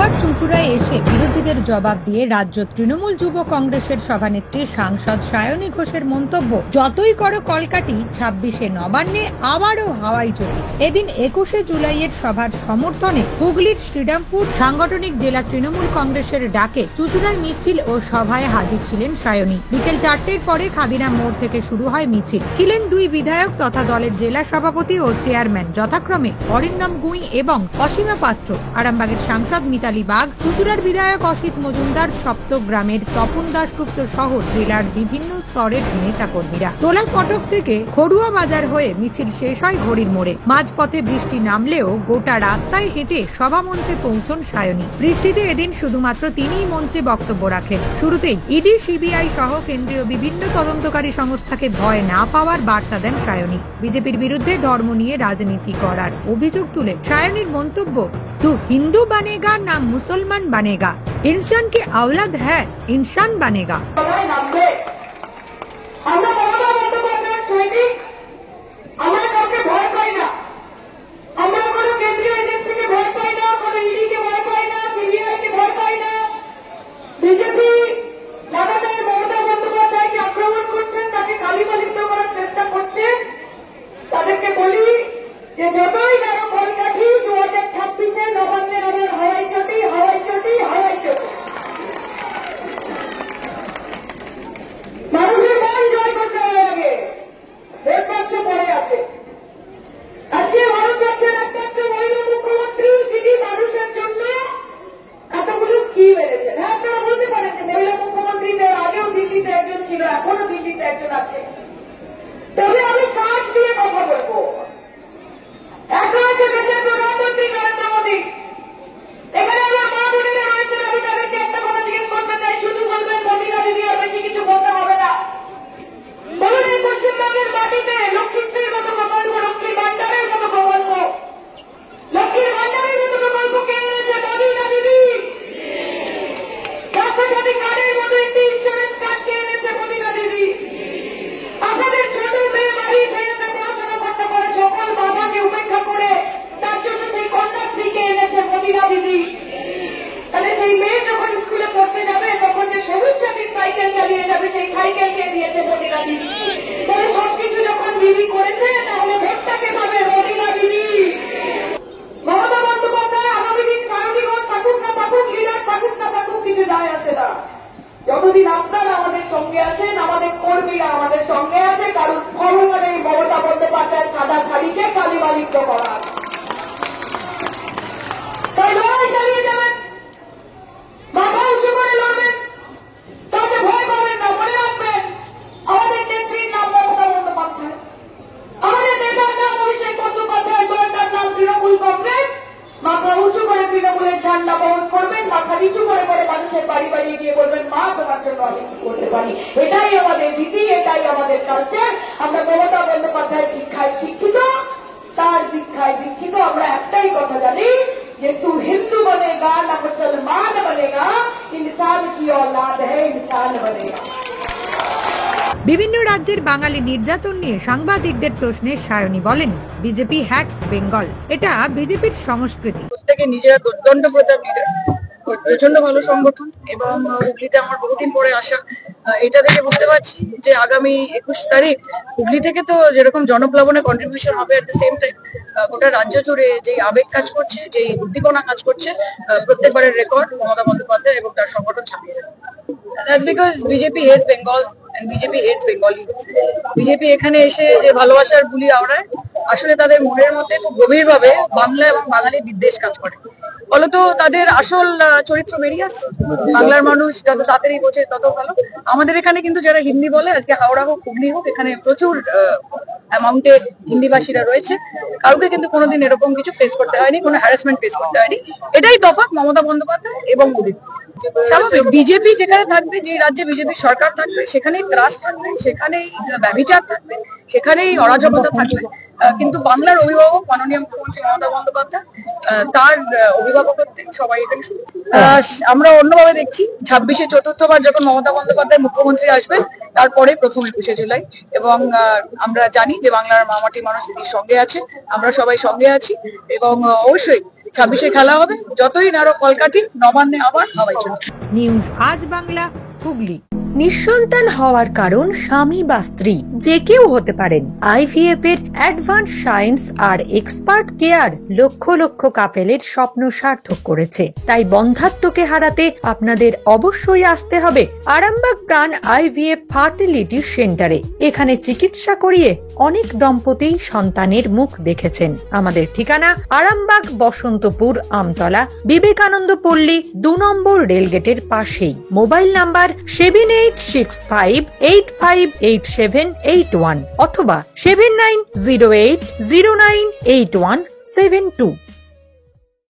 সোমবার চুঁচুড়ায় এসে বিরোধীদের জবাব দিয়ে রাজ্য তৃণমূল যুব কংগ্রেসের সভানেত্রী সাংসদ সায়নী ঘোষের মন্তব্য, যতই করো কলকাঠি, 26শে নবান্নে আবারও হাওয়াই চটি। এদিন 21শে জুলাইয়ের সভার সমর্থনে হুগলির শ্রীরামপুর সাংগঠনিক জেলা তৃণমূল কংগ্রেসের ডাকে চুঁচুড়ায় মিছিল ও সভায় হাজির ছিলেন সায়নী। বিকেল 4টের পরে খাদিরাম মোড় থেকে শুরু হয় মিছিল। ছিলেন দুই বিধায়ক তথা দলের জেলা সভাপতি ও চেয়ারম্যান যথাক্রমে অরিন্দম গুঁই এবং অসীমা পাত্র, আরামবাগের সাংসদ মিতালি বাগ, চুঁচুড়ার বিধায়ক অসিত মজুমদার, সপ্তগ্রামের তপন দাশগুপ্ত সহ জেলার বিভিন্ন স্তরের নেতা কর্মীরা। তোলা ফটক থেকে খড়ুয়া বাজার হয়ে মিছিল শেষ হয় ঘড়ির মোড়ে। মাঝপথে বৃষ্টি নামলেও গোটা রাস্তায় হেঁটে সভা মঞ্চে পৌঁছন সায়নী। বৃষ্টিতে এদিন শুধুমাত্র তিনিই মঞ্চে বক্তব্য রাখেন। শুরুতেই ইডি, সিবিআই সহ কেন্দ্রীয় বিভিন্ন তদন্তকারী সংস্থাকে ভয় না পাওয়ার বার্তা দেন সায়নী। বিজেপির বিরুদ্ধে ধর্ম নিয়ে রাজনীতি করার অভিযোগ তুলে সায়নীর মন্তব্য, তু হিন্দু বানেগা না মুসলমান বানেগা, इंसान की औलाद है इंसान बनेगा। বিজেপি লাগাতার মমতা বন্দ্যোপাধ্যায়কে আক্রমণ করছেন, তাকে কালিমালিপ্ত করার চেষ্টা করছেন। তাদেরকে বলি যে যতই বড় কলকাঠি, 2026-এ নবান্নে আবার হাওয়াই চটি, হাওয়াই চটি, হাওয়াই চটি। মানুষের মন জয় করতে লাগে, দেড় পরে আছে। আজকে ভারতবর্ষের একমাত্র মহিলা মুখ্যমন্ত্রী, যিনি মানুষের জন্য এতগুলো স্কিম এনেছেন। হ্যাঁ, আপনারা বলতে পারেন যে মহিলা মুখ্যমন্ত্রীদের আগেও দিল্লিতে একজন ছিল, এখনো দিল্লিতে একজন আছে। তবে আমি কাজ দিয়ে কথা বলবো। একটা হচ্ছে দেশের প্রধানমন্ত্রী নরেন্দ্র মোদী। এখানে আমার মা বোনেরা রয়েছেন, আমি তাদেরকে একটা কথা জিজ্ঞেস করতে চাই। শুধু বলবেন মোদীরা দিদি, আর বেশি কিছু বলতে হবে না। বলুন, এই পশ্চিমবঙ্গের মাটিতে লক্ষ্মীশ্রীর মতো প্রকল্প, লক্ষ্মীর ভান্ডারের মতো প্রকল্প, লক্ষ্মীর ভান্ডারের মতো প্রকল্প কে এনেছে? মোদীরা দিদি। স্বাস্থ্যসাথী কার্ডের মতো একটি ইন্স্যুরেন্স কার্ড কে এনেছে? মোদীরা দিদি। আপনাদের ছোট মেয়ে বাড়ি ছেড়ে পড়াশোনা করতে পারে, সকল বাবাকে উপেক্ষা করে তার জন্য সেই কন্যাশ্রীকে এনেছে? মোদীরা দিদি। তাহলে সেই মেয়ে যখন স্কুলে পড়তে যাবে, তখন যে সবুজ সাথীর সাইকেল চালিয়ে যাবে, সেই সাইকেলকে দিয়েছে মোদীরা দিদি। তাহলে সবকিছু যখন দিদি করেছে, তাহলে ভোটটাকে পাবে মোদীরা দিদি। মমতা বন্দ্যোপাধ্যায় আগামী দিন সারাদিগঞ্জ থাকুক না থাকুক, লিডার থাকুক না থাকুক, কিছু যায় আসে না। যতদিন আপনারা আমাদের সঙ্গে আছেন, আমাদের কর্মীরা আমাদের সঙ্গে আছে, কারণ ভগবান এই মমতা বন্দ্যোপাধ্যায় সাদা শাড়িকে কালিমালিপ্ত করা। তাই লড়াই চালিয়ে যাবেন, মাথা উঁচু করে লড়বেন, তাকে ভয় পাবেন না। মনে রাখবেন, আমাদের নেত্রীর নাম মমতা বন্দ্যোপাধ্যায়, আমাদের নেতার নাম অভিষেক বন্দ্যোপাধ্যায়, দলটার নাম তৃণমূল কংগ্রেস। মাথা উঁচু করে তৃণমূলের ঝান্ডা বহন করবেন, মাথা নিচু করে করে মানুষের বাড়ি বাড়ি গিয়ে বলবেন, মা তোমার জন্য আমি কি করতে পারি। এটাই আমাদের রীতি, এটাই আমাদের কালচার। আমরা মমতা বন্দ্যোপাধ্যায় শিক্ষায় শিক্ষিত, তার দীক্ষায় দীক্ষিত। আমরা একটাই কথা জানি যে তু হিন্দু বনেগা না মুসলমান বনেগা, ইনসান কি औलाद है इंसान बनेगा। বিভিন্ন রাজ্যের বাঙালি নির্যাতন নিয়ে সাংবাদিকদের প্রশ্নে সায়নী বলেন, বিজেপি হ্যাটস বেঙ্গল, এটা বিজেপির সংস্কৃতি। প্রত্যেকে নিজেরা দুর্দণ্ড প্রচার লিডার, প্রচন্ড ভালো সংগঠন। এবং হুগলিতে আমার বহুদিন পরে আসা, এটা দেখে বুঝতে পারছি যে আগামী 21 তারিখ হুগলি থেকে তো যেরকম জনপ্লাবনে কন্ট্রিবিউশন হবে, এট দ্য সেম টাইম গোটা রাজ্য জুড়ে যে আবেগ কাজ করছে, যে উদ্দীপনা কাজ করছে, প্রত্যেকবারের রেকর্ড মমতা বন্দ্যোপাধ্যায় এবং তার সংগঠন ছাপিয়ে যাবে। That's because BJP hates Bengal and BJP hates Bengalis. BJP এখানে এসে যে ভালোবাসার বুলি আওড়ায়, আসলে তাদের মনের মধ্যে খুব গভীরভাবে বাংলা এবং বাঙালি বিদ্বেষ কাজ করে। ফলত তাদের আসল চরিত্র বেরিয়ে আসছে। বাংলার মানুষ যত তাড়াতাড়ি বোঝে তত ভালো। আমাদের এখানে কিন্তু যারা হিন্দি বলে, আজকে হাওড়া হোক হুগলি হোক, এখানে প্রচুর অ্যামাউন্টে হিন্দিভাষীরা রয়েছে। কাউকে কিন্তু কোনোদিন এরকম কিছু ফেস করতে হয়নি, কোনো হ্যারাসমেন্ট ফেস করতে হয়নি। এটাই তফাৎ মমতা বন্দ্যোপাধ্যায় এবং মোদী। স্বাভাবিক, বিজেপি যেখানে থাকবে, যে রাজ্যে বিজেপির সরকার থাকবে, সেখানেই ত্রাস থাকবে, সেখানেই ব্যভিচার থাকবে, সেখানেই অরাজকতা থাকবে। কিন্তু বাংলার অভিভাবক মাননীয় মুখ্যমন্ত্রী মমতা বন্দ্যোপাধ্যায়, তার অভিভাবকত্বে সবাই এখানে শুরু। আমরা অন্যভাবে দেখছি, 26শে চতুর্থবার যখন মমতা বন্দ্যোপাধ্যায় মুখ্যমন্ত্রী আসবেন, তারপরে প্রথম 21শে জুলাই। এবং আমরা জানি যে বাংলার মামাটি মানুষ দিদির সঙ্গে আছে, আমরা সবাই সঙ্গে আছি। এবং অবশ্যই 26-এ খেলা হবে, যতই নাড়ো কলকাঠি, নবান্নে আবার হাওয়াই চটি। নিউজ আজ বাংলা, হুগলি। নিঃসন্তান হওয়ার কারণ স্বামী বা স্ত্রী যে কেউ হতে পারেন। আইভিএফ এর অ্যাডভান্স সায়েন্স আর এক্সপার্ট কেয়ার লক্ষ লক্ষ কাপেলের স্বপ্ন সার্থক করেছে। তাই বন্ধাত্বকে হারাতে আপনাদের অবশ্যই আসতে হবে আরামবাগ প্রাণ আইভিএফ ফার্টিলিটি সেন্টারে। এখানে চিকিৎসা করিয়ে অনেক দম্পতি সন্তানের মুখ দেখেছেন। আমাদের ঠিকানা আরামবাগ, বসন্তপুর, আমতলা, বিবেকানন্দ পল্লী, 2 নম্বর রেলগেটের পাশেই। মোবাইল নাম্বার 7865858781 অথবা 7908098172।